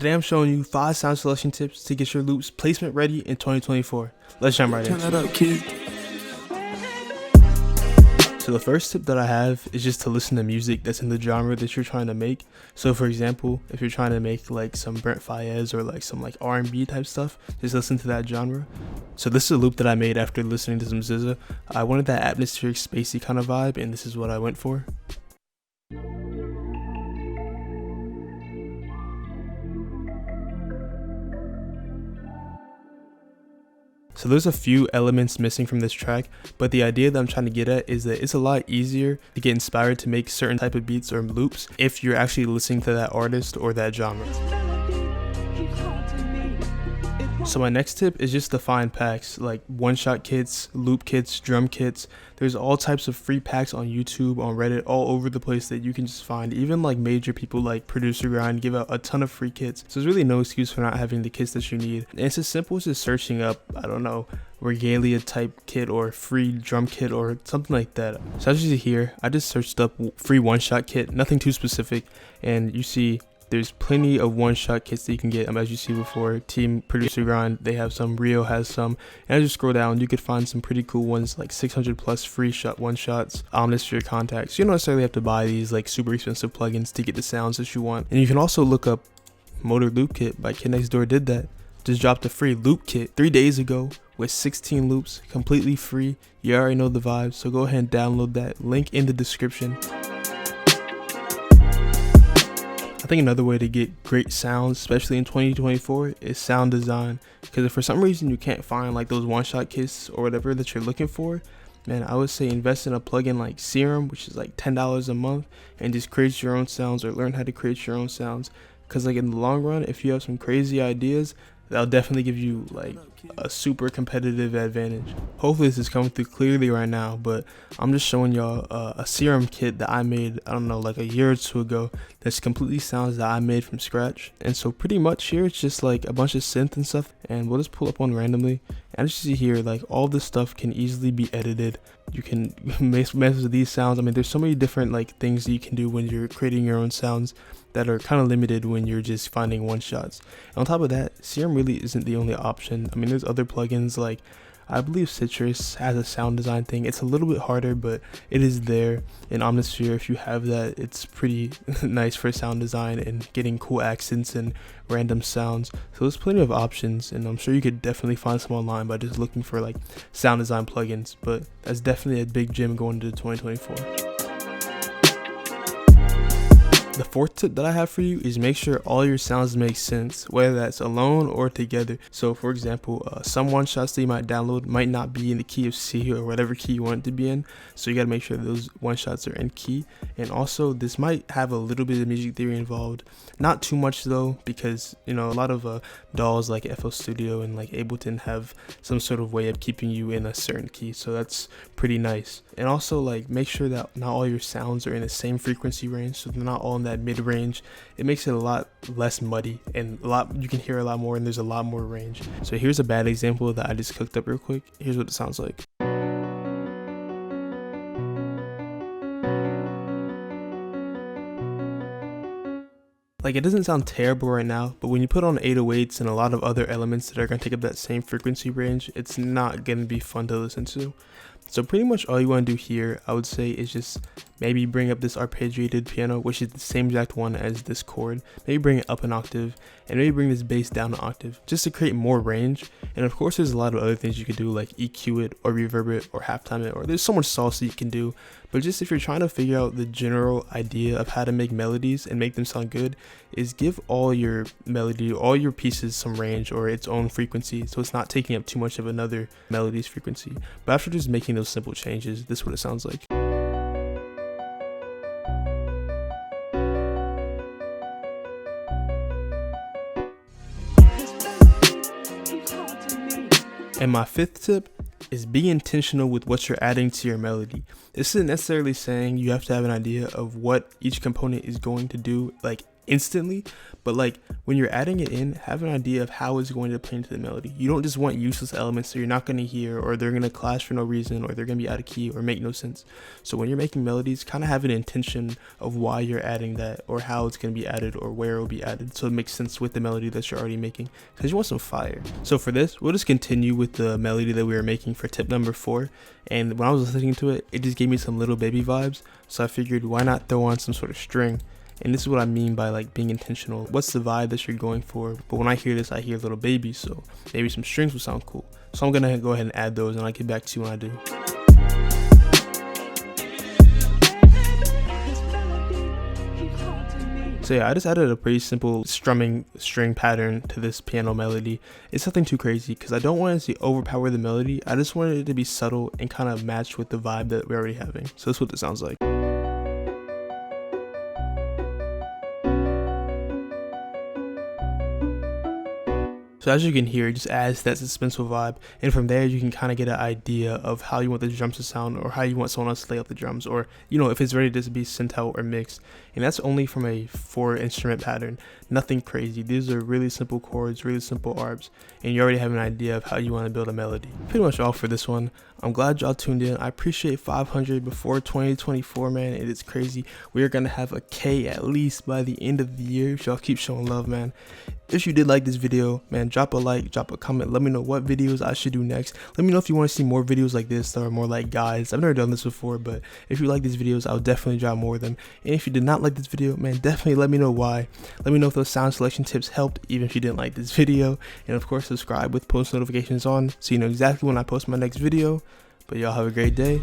Today I'm showing you 5 sound selection tips to get your loops placement ready in 2024. Let's jump right in. So the first tip that I have is just to listen to music that's in the genre that you're trying to make. So for example, if you're trying to make like some Brent Faiyaz or like some like R&B type stuff, just listen to that genre. So this is a loop that I made after listening to some SZA. I wanted that atmospheric spacey kind of vibe, and this is what I went for. So there's a few elements missing from this track, but the idea that I'm trying to get at is that it's a lot easier to get inspired to make certain type of beats or loops if you're actually listening to that artist or that genre. So my next tip is just to find packs like one-shot kits, loop kits, drum kits. There's all types of free packs on YouTube, on Reddit, all over the place that you can just find. Even like major people like Producer Grind give out a ton of free kits. So there's really no excuse for not having the kits that you need. And it's as simple as just searching up, I don't know, regalia type kit or free drum kit or something like that. So as you see here, I just searched up free one-shot kit, nothing too specific, and you see there's plenty of one-shot kits that you can get. As you see before, Team Producer Grind, they have some, Rio has some, and as you scroll down, you could find some pretty cool ones like 600 plus free one-shots, Omnisphere contacts. You don't necessarily have to buy these like super expensive plugins to get the sounds that you want. And you can also look up Motor Loop Kit by Kidnxtdoor did that. Just dropped a free loop kit 3 days ago with 16 loops, completely free. You already know the vibes, so go ahead and download that. Link in the description. I think another way to get great sounds, especially in 2024, is sound design. Because if for some reason you can't find like those one-shot kits or whatever that you're looking for, man, I would say invest in a plugin like Serum, which is like $10 a month, and just create your own sounds or learn how to create your own sounds. Because like in the long run, if you have some crazy ideas, that'll definitely give you like a super competitive advantage. Hopefully this is coming through clearly right now, but I'm just showing y'all a Serum kit that I made, I don't know, like a year or two ago, that's completely sounds that I made from scratch. And so pretty much here it's just like a bunch of synth and stuff, and we'll just pull up one randomly. And as you see here, like all this stuff can easily be edited. You can mess with these sounds. I mean, there's so many different like things that you can do when you're creating your own sounds that are kind of limited when you're just finding one shots. And on top of that, Serum really isn't the only option. I mean, there's other plugins like, I believe Citrus has a sound design thing. It's a little bit harder, but it is there. In Omnisphere, if you have that, it's pretty nice for sound design and getting cool accents and random sounds. So there's plenty of options, and I'm sure you could definitely find some online by just looking for like sound design plugins. But that's definitely a big gem going into 2024. The fourth tip that I have for you is make sure all your sounds make sense, whether that's alone or together. So for example, some one-shots that you might download might not be in the key of C or whatever key you want it to be in. So you got to make sure those one-shots are in key. And also this might have a little bit of music theory involved. Not too much though, because you know a lot of DAWs like FL Studio and like Ableton have some sort of way of keeping you in a certain key. So that's pretty nice. And also like make sure that not all your sounds are in the same frequency range, so they're not all in that mid-range. It makes it a lot less muddy and you can hear a lot more, and there's a lot more range. So here's a bad example that I just cooked up real quick. Here's what it sounds like. Like, it doesn't sound terrible right now, but when you put on 808s and a lot of other elements that are going to take up that same frequency range, it's not going to be fun to listen to. So pretty much all you want to do here, I would say, is just maybe bring up this arpeggiated piano, which is the same exact one as this chord. Maybe bring it up an octave, and maybe bring this bass down an octave, just to create more range. And of course, there's a lot of other things you could do, like EQ it, or reverb it, or halftime it, or there's so much salsa you can do. But just if you're trying to figure out the general idea of how to make melodies and make them sound good, is give all your melody, all your pieces some range or its own frequency, so it's not taking up too much of another melody's frequency. But after just making those simple changes, this is what it sounds like. And my fifth tip is be intentional with what you're adding to your melody. This isn't necessarily saying you have to have an idea of what each component is going to do like instantly, but like when you're adding it in, have an idea of how it's going to play into the melody. You don't just want useless elements that you're not going to hear, or they're going to clash for no reason, or they're going to be out of key or make no sense. So when you're making melodies, kind of have an intention of why you're adding that, or how it's going to be added, or where it will be added, so it makes sense with the melody that you're already making, because you want some fire. So for this, we'll just continue with the melody that we were making for tip number 4. And when I was listening to it, it just gave me some Little Baby vibes. So I figured, why not throw on some sort of string? And this is what I mean by like being intentional. What's the vibe that you're going for? But when I hear this, I hear Little Baby, so maybe some strings would sound cool. So I'm gonna go ahead and add those, and I'll get back to you when I do. So yeah, I just added a pretty simple strumming string pattern to this piano melody. It's nothing too crazy, because I don't want it to overpower the melody. I just wanted it to be subtle and kind of match with the vibe that we're already having. So that's what this sounds like. So as you can hear, it just adds that suspenseful vibe, and from there you can kind of get an idea of how you want the drums to sound, or how you want someone else to lay out the drums, or if it's ready to be sent out or mixed. And that's only from a 4-instrument pattern, nothing crazy. These are really simple chords, really simple arps, and you already have an idea of how you want to build a melody. Pretty much all for this one. I'm glad y'all tuned in. I appreciate 500 before 2024, man. It is crazy. We are gonna have a K at least by the end of the year if y'all keep showing love, man. If you did like this video, man, drop a like, drop a comment, let me know what videos I should do next. Let me know if you want to see more videos like this that are more like guides. I've never done this before, but if you like these videos, I'll definitely drop more of them. And if you did not like this video, man, definitely let me know why. Let me know if those sound selection tips helped, even if you didn't like this video. And of course, subscribe with post notifications on so you know exactly when I post my next video. But y'all have a great day.